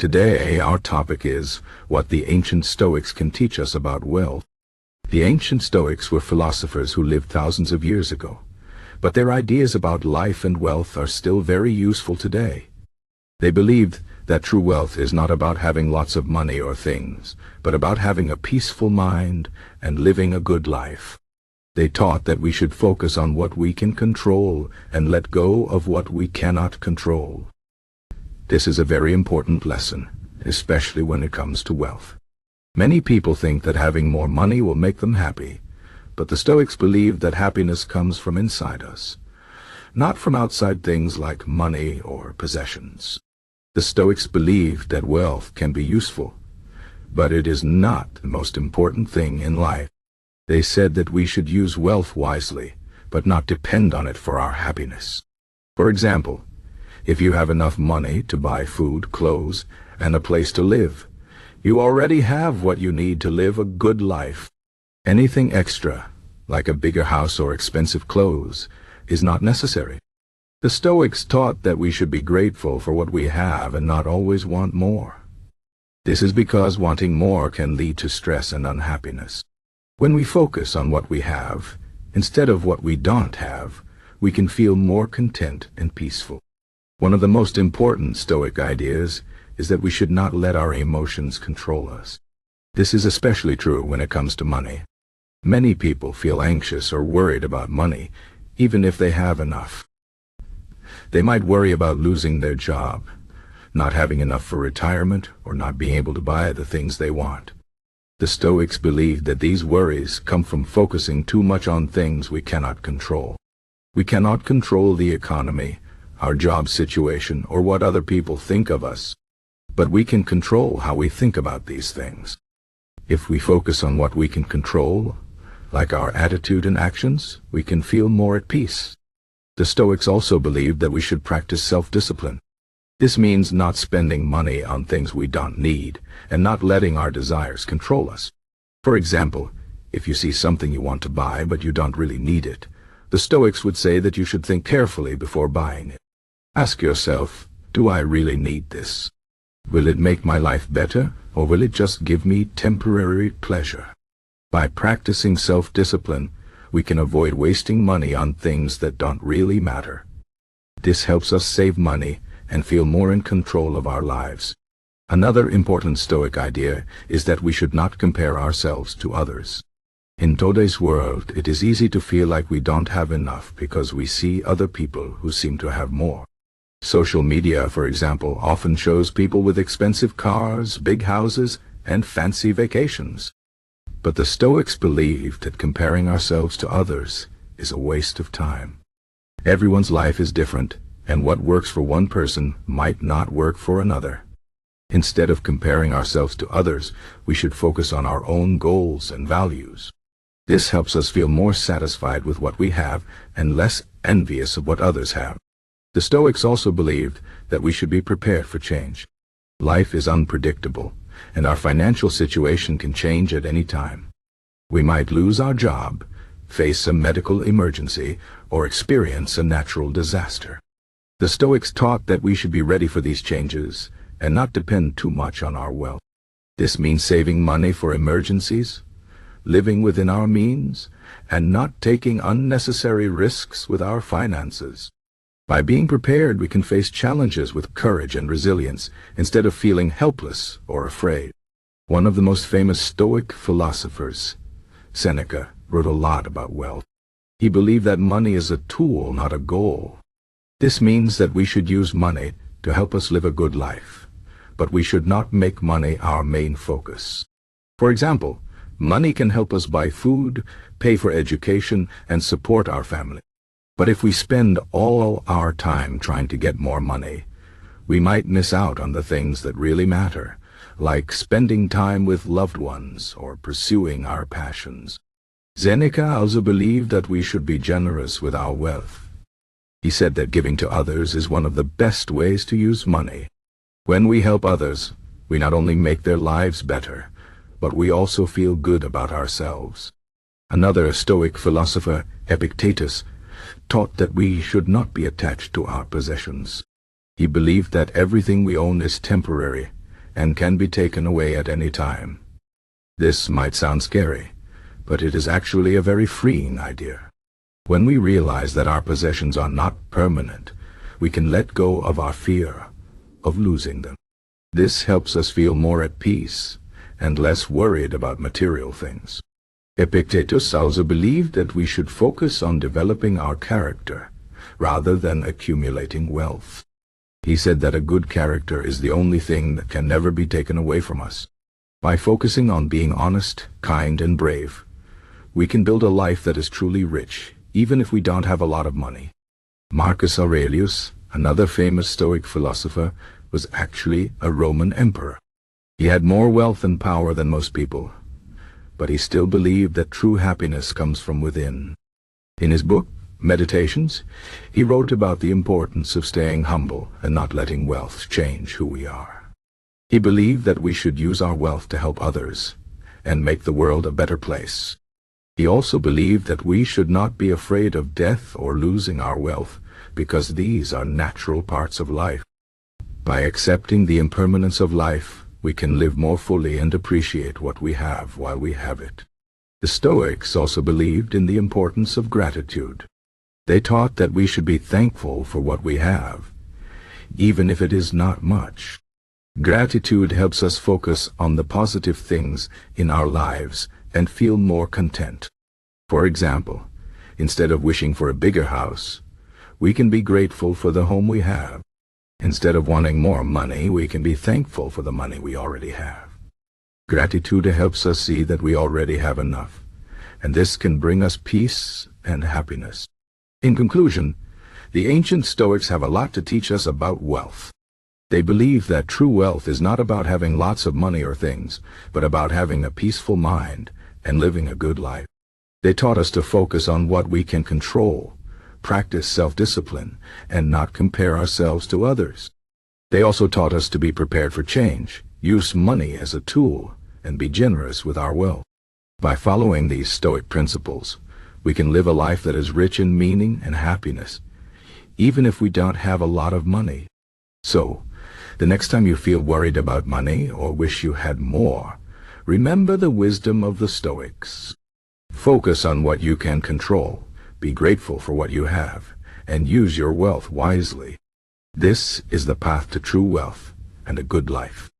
Today, our topic is what the ancient Stoics can teach us about wealth. The ancient Stoics were philosophers who lived thousands of years ago, but their ideas about life and wealth are still very useful today. They believed that true wealth is not about having lots of money or things, but about having a peaceful mind and living a good life. They taught that we should focus on what we can control and let go of what we cannot control. This is a very important lesson, especially when it comes to wealth. Many people think that having more money will make them happy, but the Stoics believed that happiness comes from inside us, not from outside things like money or possessions. The Stoics believed that wealth can be useful, but it is not the most important thing in life. They said that we should use wealth wisely, but not depend on it for our happiness. For example, if you have enough money to buy food, clothes, and a place to live, you already have what you need to live a good life. Anything extra, like a bigger house or expensive clothes, is not necessary. The Stoics taught that we should be grateful for what we have and not always want more. This is because wanting more can lead to stress and unhappiness. When we focus on what we have, instead of what we don't have, we can feel more content and peaceful. One of the most important Stoic ideas is that we should not let our emotions control us. This is especially true when it comes to money. Many people feel anxious or worried about money, even if they have enough. They might worry about losing their job, not having enough for retirement, or not being able to buy the things they want. The Stoics believed that these worries come from focusing too much on things we cannot control. We cannot control the economy, our job situation, or what other people think of us, but we can control how we think about these things. If we focus on what we can control, like our attitude and actions, we can feel more at peace. The Stoics also believed that we should practice self-discipline. This means not spending money on things we don't need and not letting our desires control us. For example, if you see something you want to buy but you don't really need it, the Stoics would say that you should think carefully before buying it. Ask yourself, do I really need this? Will it make my life better, or will it just give me temporary pleasure? By practicing self-discipline, we can avoid wasting money on things that don't really matter. This helps us save money and feel more in control of our lives. Another important Stoic idea is that we should not compare ourselves to others. In today's world, it is easy to feel like we don't have enough because we see other people who seem to have more. Social media, for example, often shows people with expensive cars, big houses, and fancy vacations. But the Stoics believed that comparing ourselves to others is a waste of time. Everyone's life is different, and what works for one person might not work for another. Instead of comparing ourselves to others, we should focus on our own goals and values. This helps us feel more satisfied with what we have and less envious of what others have. The Stoics also believed that we should be prepared for change. Life is unpredictable, and our financial situation can change at any time. We might lose our job, face a medical emergency, or experience a natural disaster. The Stoics taught that we should be ready for these changes and not depend too much on our wealth. This means saving money for emergencies, living within our means, and not taking unnecessary risks with our finances. By being prepared, we can face challenges with courage and resilience instead of feeling helpless or afraid. One of the most famous Stoic philosophers, Seneca, wrote a lot about wealth. He believed that money is a tool, not a goal. This means that we should use money to help us live a good life, but we should not make money our main focus. For example, money can help us buy food, pay for education, and support our family. But if we spend all our time trying to get more money, we might miss out on the things that really matter, like spending time with loved ones or pursuing our passions. Seneca also believed that we should be generous with our wealth. He said that giving to others is one of the best ways to use money. When we help others, we not only make their lives better, but we also feel good about ourselves. Another Stoic philosopher, Epictetus, taught that we should not be attached to our possessions. He believed that everything we own is temporary, and can be taken away at any time. This might sound scary, but it is actually a very freeing idea. When we realize that our possessions are not permanent, we can let go of our fear of losing them. This helps us feel more at peace and less worried about material things. Epictetus also believed that we should focus on developing our character rather than accumulating wealth. He said that a good character is the only thing that can never be taken away from us. By focusing on being honest, kind, and brave, we can build a life that is truly rich, even if we don't have a lot of money. Marcus Aurelius, another famous Stoic philosopher, was actually a Roman emperor. He had more wealth and power than most people, but he still believed that true happiness comes from within. In his book, Meditations, he wrote about the importance of staying humble and not letting wealth change who we are. He believed that we should use our wealth to help others and make the world a better place. He also believed that we should not be afraid of death or losing our wealth, because these are natural parts of life. By accepting the impermanence of life, we can live more fully and appreciate what we have while we have it. The Stoics also believed in the importance of gratitude. They taught that we should be thankful for what we have, even if it is not much. Gratitude helps us focus on the positive things in our lives and feel more content. For example, instead of wishing for a bigger house, we can be grateful for the home we have. Instead of wanting more money, we can be thankful for the money we already have. Gratitude helps us see that we already have enough, and this can bring us peace and happiness. In conclusion, the ancient Stoics have a lot to teach us about wealth. They believe that true wealth is not about having lots of money or things, but about having a peaceful mind and living a good life. They taught us to focus on what we can control, practice self-discipline, and not compare ourselves to others. They also taught us to be prepared for change, use money as a tool, and be generous with our wealth. By following these Stoic principles, we can live a life that is rich in meaning and happiness, even if we don't have a lot of money. So, the next time you feel worried about money or wish you had more, remember the wisdom of the Stoics. Focus on what you can control, be grateful for what you have, and use your wealth wisely. This is the path to true wealth and a good life.